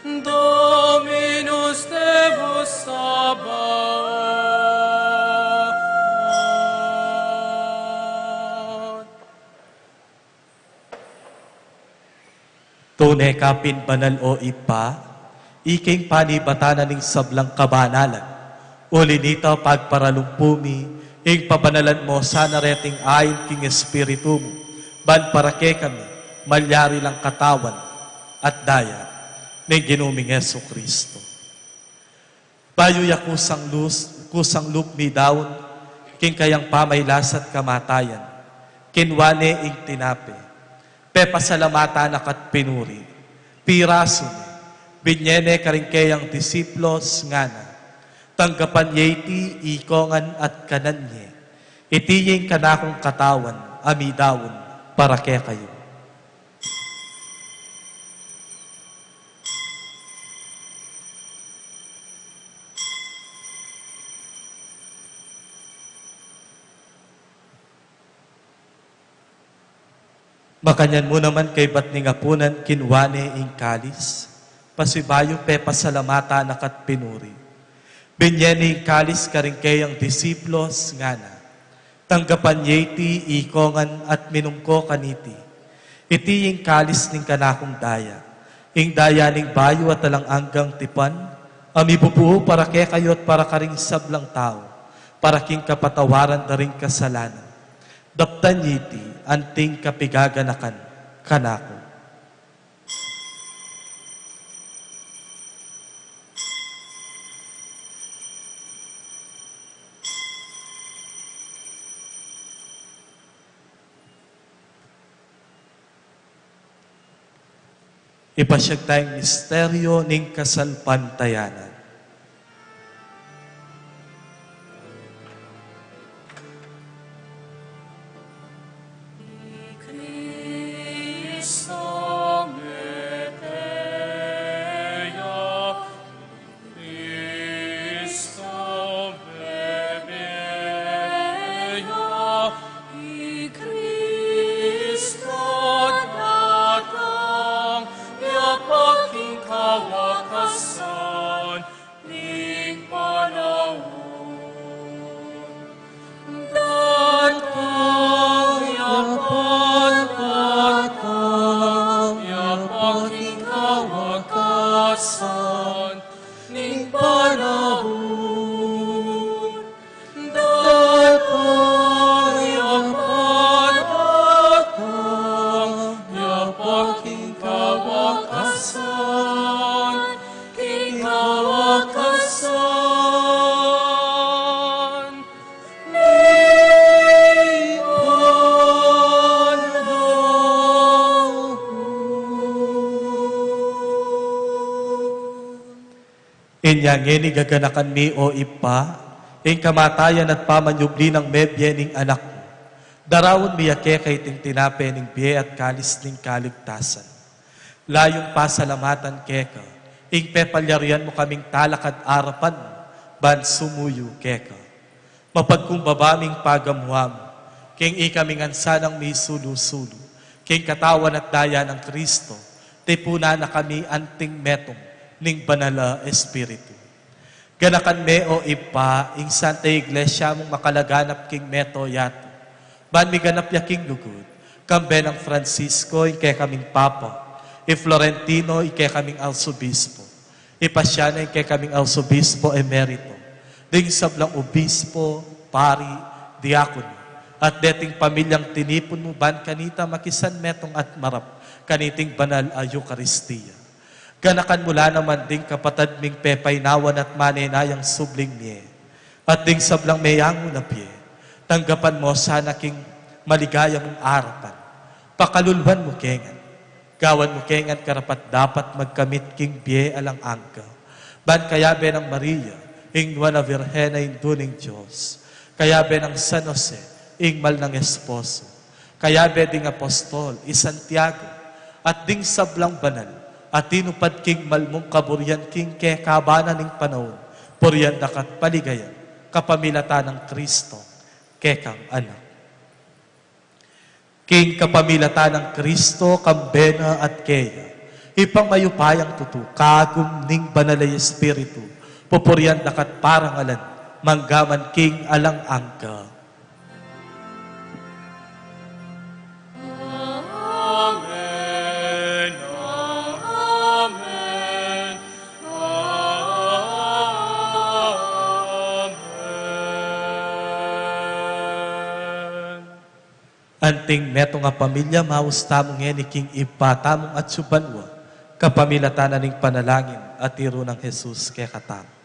Speaker 2: Dominus Deus Sabaoth.
Speaker 3: Tunay kapin banal o ipa, iking panibatanan ng sablang kabanalan. Ulinita pagparalumpumi, ing pabanalan mo sana reting ayon king espiritu mo. Ban para ke kami, malyari lang katawan at daya ng ginuming Yesu Kristo. Bayo'y kusang lupmi daon, king kayang pamaylasat kamatayan, kinwane ing tinape, pepasalamata nakat pinuri, piraso ni, binyene karingkeyang disiplos ngana, tanggapan yeti ikongan at kananye, itiyeng kanakong katawan, amidawon, para kaya kayo. Makanyan mo naman kay ba't ni ngapunan kinwane ing kalis, pasibayo pe pasalamata nakat pinuri. Binyeni ing kalis karingkeyang disiplos ngana, tanggapan yeti ikongan at minumko kaniti. Iti ing kalis ning kanakong daya, ing daya ning bayo at talang anggang tipan, amibubuo para ke kayo at para karing sablang tao, para king kapatawaran na ring kasalanan. Daptan yiti, anting kapigaganakan, kanako. Ipasyag tayong misteryo ning kasalpantayanan.
Speaker 2: Cristo meteia, Cristo bebeia,
Speaker 5: i Cristo
Speaker 2: datang, yapaking kawakasan, ning panahon. Datang, yapaking kawakasan, ning panahon. Datang, yapaking kawakasan, king kawakasan, ning panahon.
Speaker 3: Inyang ini gaganakan mi o ipa, ing kamatayan at pamanyubli ng mebye ning anak mo. Darawon miyake kay ting tinape ning biye at kalis ning kaligtasan. Layong pasalamatan keka, ing pepalyarian mo kaming talakad arapan mo, ban sumuyo keka. Mapagkumbabaming pagamuha mo, king ikaming ansanang may sulu-sulu, king katawan at daya ng Kristo, tipuna na kami anting metong ning banala espiritu. Ganakan me o ipa, ing Santa Iglesia mong makalaganap king meto yato. Ban mi ganap ya king lugod, kambe ng Francisco, ike kaming Papa, Florentino, ike kaming Arsobispo, Ipasiana, ike kaming Arsobispo Emerito, ding sablang Obispo, Pari, Diakono, at deting pamilyang tinipon mo ban kanita makisan metong at marap, kaniting banal a Eucharistia. Ganakan mula naman ding kapatad ming pepaynawan at manenayang subling niye. At ding sablang mayang na piye, tanggapan mo sana king maligaya mong arapan. Pakalulwan mo kengan. Gawan mo kengan karapat dapat magkamit king biye alang angka. Ban kayabe ng Maria, ing Nuana Virgena ing duning Diyos. Kayabe ng San Jose, ing mal ng esposo. Kayabe ding apostol, Santiago, at ding sablang banal, at tinupad king malmong kaburyan king ke kabana ning panahon, puryan dakat paligayan, kapamilatan ng Kristo, kekang anak. King kapamilatan ng Kristo, kambena at keya, ipang mayupayang tutu, kagum ning banalay espiritu, pupuryan dakat parangalan, manggaman king alang angka.
Speaker 5: Amen. Amen. Amen.
Speaker 3: Anting meto nga pamilya, maus tamong ni king ipa tamong at subanwa, kapamilatan ning panalangin at tiro ng Jesus kay katang.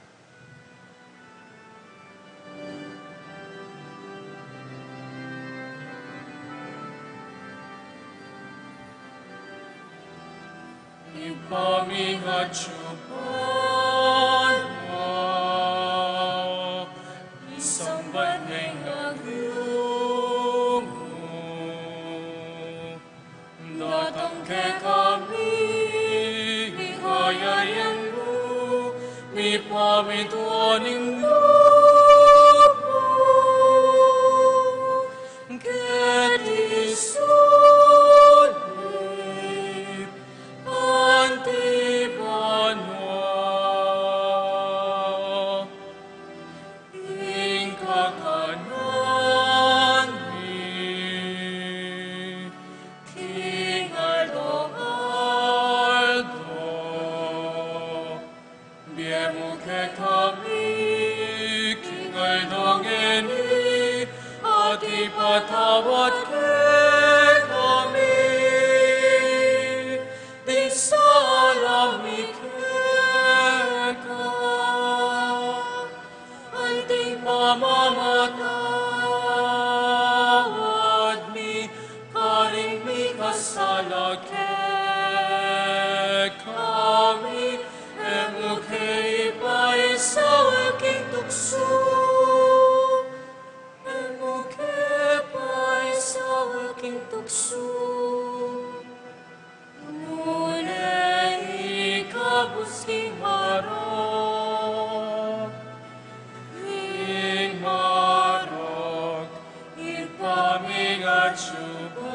Speaker 5: Ipamingat syupan mo, isang banay nagyungo, datang ke kami, ikayayan mo, mi pamituaning lupo, ket isulip, Antipano, ing kakanan mi, King Aldo, biemo ke kami, King Aldo ngeni, at ipatawad ke kami. Di salami keka, anting pamamatawad mi, karing mi kasala ke kami, emo ke ipay sa waking tukso, emo ke ipay sa waking tukso. Mulai kabusking marok, ing marok, ipamingat syupa,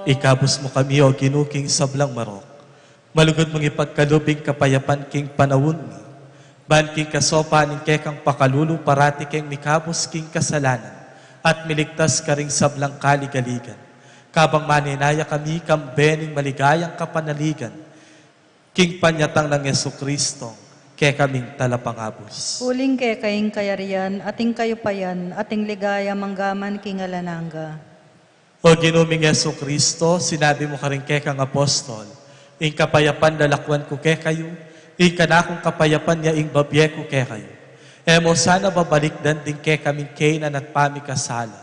Speaker 3: Ikabus mo kami o ginuking sablang marok, malugod mong ipagkalubing kapayapan king panawon mi, ban king kasopa ning kekang pakalulu parati keng mikabos king kasalanan, at miligtas ka ring sablang kaligaligan. Kabang maninaya kami kambening maligayang kapanaligan, king panyatang ng Yesu Kristo, kaya kaming talapangabos.
Speaker 1: Uling ke kaying kayarian, ating kayupayan, ating ligaya manggaman king alananga.
Speaker 3: O ginuming Yesu Kristo, sinabi mo ka rin kekang apostol, ing kapayapan lalakwan ko ke kayo, ing kanakong kapayapan niya ing babye ko ke kayo. Emo sana babalikdan din ke kaming kainan at pamikasala,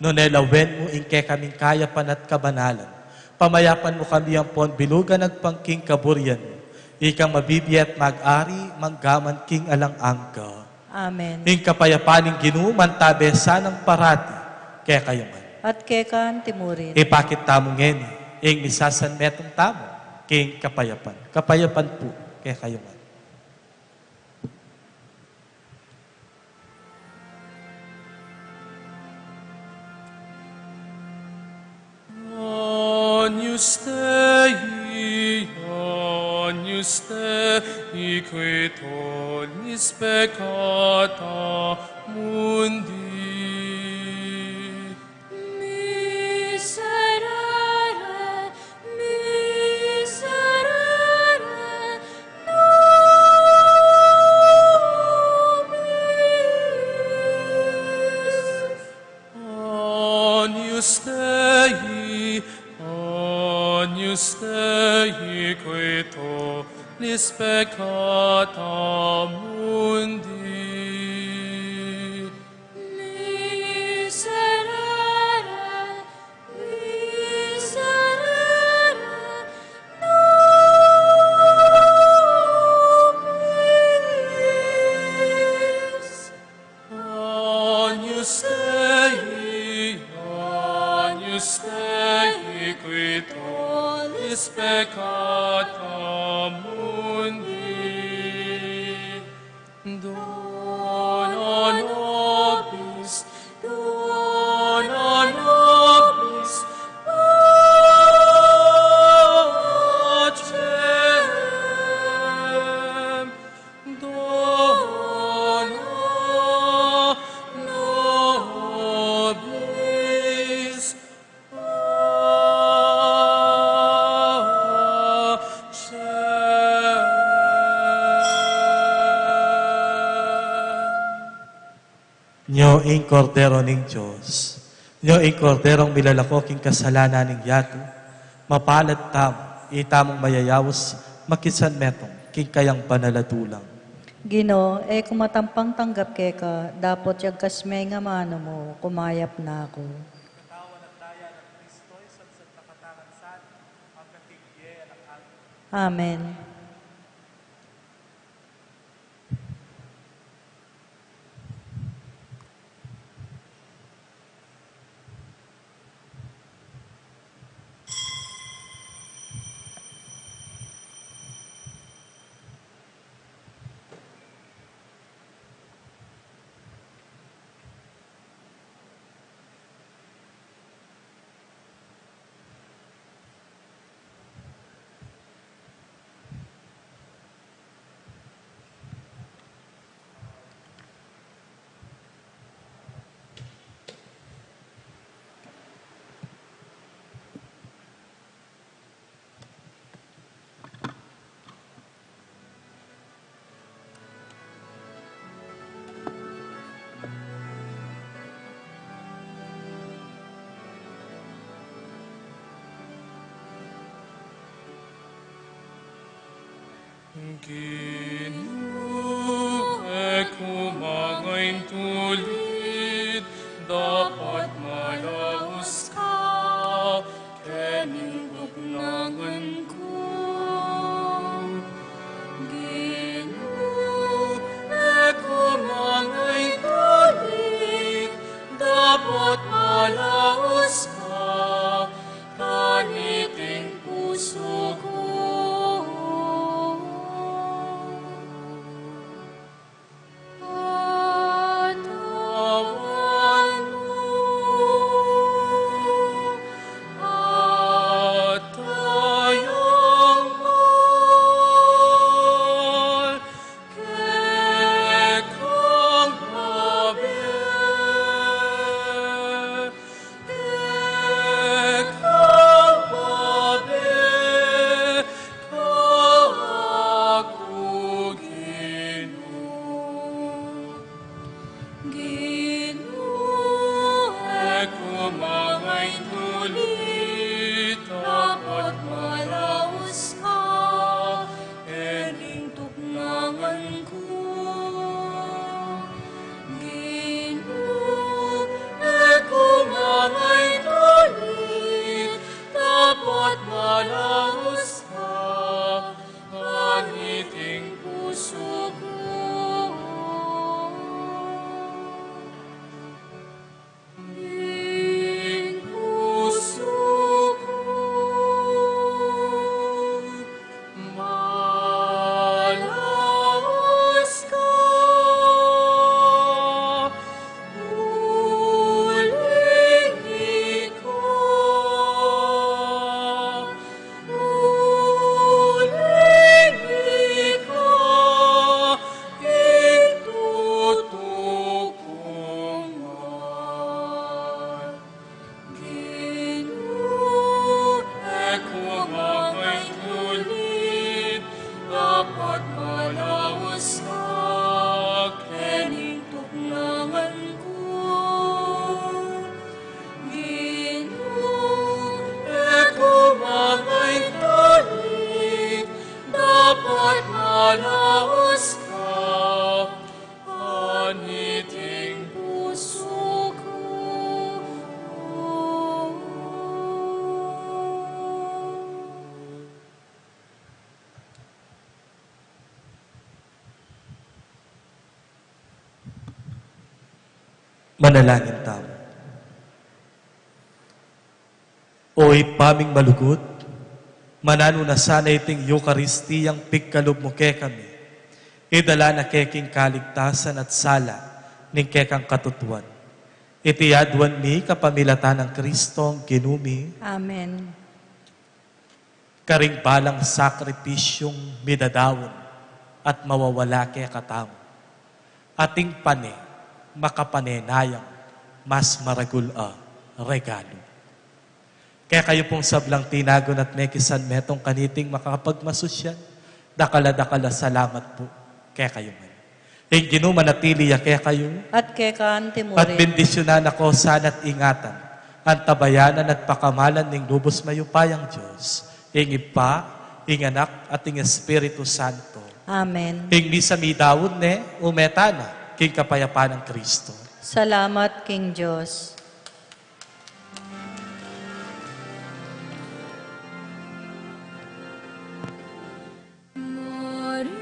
Speaker 3: no nelawen mo ing ke kaming kayapan at kabanalan. Pamayapan mo kami ang pon bilugan nagpangking kaburyan mo, ikang mabibi at mag-ari, manggaman king alang angka.
Speaker 1: Amen.
Speaker 3: Ing kapayapaning ginuman tabe sanang parati, ke kayo man.
Speaker 1: At kekan timurin.
Speaker 3: Ipakit tamong ngeni, ing misasan metong tamo, king kapayapan. Kapayapan po, kaya kayo man.
Speaker 5: Agnus Dei, qui tollis peccata mundi. Miserere, miserere, nobis. Agnus Dei, qui tollis peccata mundi. Miserere, miserere, nobis. Agnus Dei, qui
Speaker 2: tollis peccata mundi. Dona nobis, pacem. Dona nobis, pacem.
Speaker 3: Nyo ing kordero ning Diyos, nyo ing korderong milalako king kasalanan ning yato, mapalad tam, itamong mayayawos, makisan metong, king kayang banaladulang.
Speaker 1: Gino, kumatampang tanggap keka, dapot yagkas may nga mano mo, kumayap na ako. Amen.
Speaker 2: Ginoo, kumangay tulid, dapat malaos ka, kening bugnangan ko. Ginoo, kumangay tulid, dapat malaos ka, kaniting puso ko.
Speaker 3: Manalangin tayo. Oy paming malugod, manano na sana iting Eukaristiyang pigkalob mo ke kami. Idala na keking kaligtasan at sala ning kekang katutuan. Itiyadwan mi kapamilatan ng Kristong ginumi,
Speaker 1: Amen.
Speaker 3: karing balang sakripisyong midadawon at mawawala kaya katamo. Ating pane, makapanenayang, mas maragul a regalo. Kaya kayo pong sablang tinagon at mekisan metong kaniting makakapagmasusyan, dakala-dakala salamat po kaya kayo man. Yung ginumanatili ya kaya kayo,
Speaker 1: At kekaan
Speaker 3: at
Speaker 1: timurin.
Speaker 3: bendisyonan ako sana't ingatan, ang tabayanan at pakamalan ng lubos mayupayang Diyos, ing Ipa, ing Anak, at ing Espiritu Santo.
Speaker 1: Amen.
Speaker 3: Ing misa mi Daud ne, umetana, king kapayapaan ng Kristo.
Speaker 1: Salamat, King Diyos.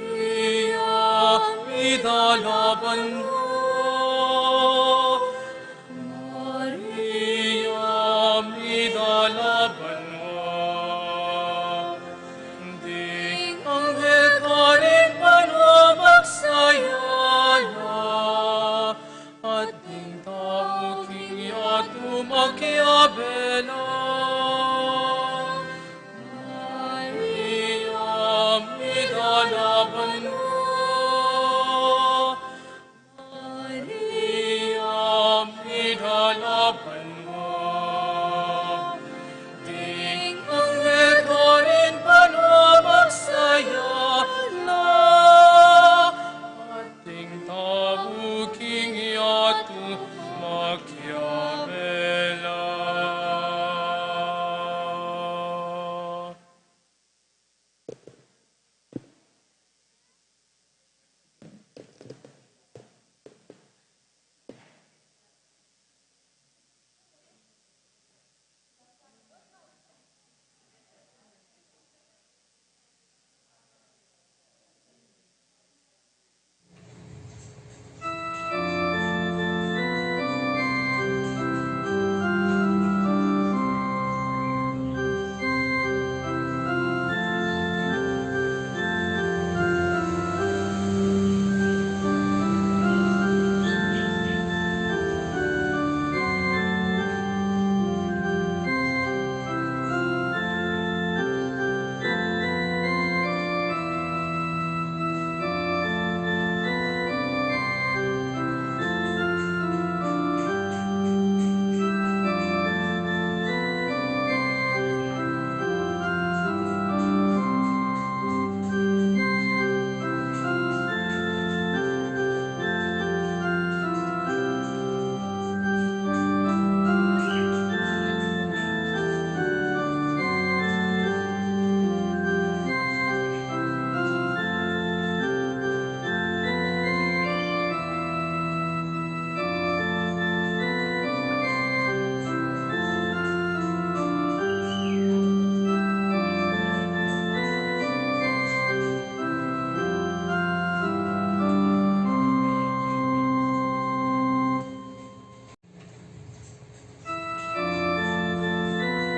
Speaker 2: Maria, idalaban